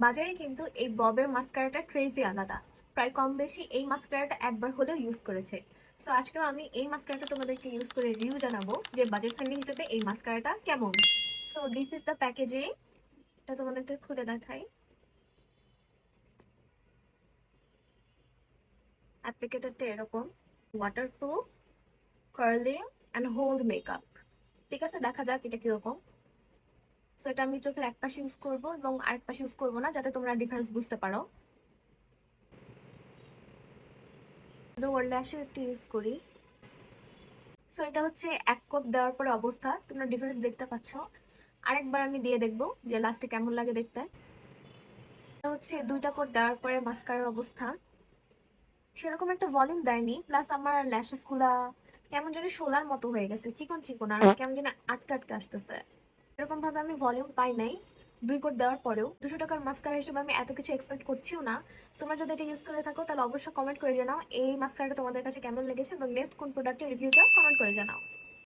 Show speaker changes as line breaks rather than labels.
বাজারে কিন্তু এই ববের মাস্কারাটা ক্রেজি আলাদা। প্রায় কম বেশি এই মাস্কারাটা একবার হলেও ইউজ করেছে। সো আজকেও আমি এই মাস্কারাটা তোমাদেরকে ইউজ করে রিভিউ জানাবো যে বাজেট ফ্রেন্ডলি হিসেবে এই মাস্কারাটা কেমন। So this is the packaging. এটা তোমাদেরকে খুলে দেখাই। অ্যাপ্লিকেটারটা এরকম, waterproof, curly and hold makeup. ঠিক আছে, দেখা যাক এটা কিরকম। সো এটা আমি চোখের এক পাশে ইউজ করবো এবং আরেক পাশে ইউজ করবো না, যাতে তোমরা ডিফারেন্স বুঝতে পারো। লোয়ার ল্যাশে একটু ইউজ করি। সো এটা হচ্ছে এক কোট দেওয়ার পরে অবস্থা, তোমরা ডিফারেন্স দেখতে পাচ্ছ। আরেকবার আমি দিয়ে দেখবো যে লাস্টে কেমন লাগে দেখতে। এটা হচ্ছে দুইটা কোট দেওয়ার পরে মাস্কারার অবস্থা। সেরকম একটা ভলিউম দেয়নি, প্লাস আমার ল্যাশেস গুলা কেমন জানি শোলার মতো হয়ে গেছে, চিকন চিকন, আর কেমন জানি আটকে আটকে আসতেছে। এরকম ভাবে আমি ভলিউম পাই নাই দুই কোট দেওয়ার পরেও। 200 টাকার মাস্কারা হিসেবে আমি এত কিছু এক্সপেক্ট করছিও না। তোমরা যদি এটা ইউজ করে থাকো তাহলে অবশ্যই কমেন্ট করে জানাও এই মাস্কারাটা তোমাদের কাছে কেমন লেগেছে, এবং নেক্সট কোন প্রোডাক্টের রিভিউটা কমেন্ট করে জানাও।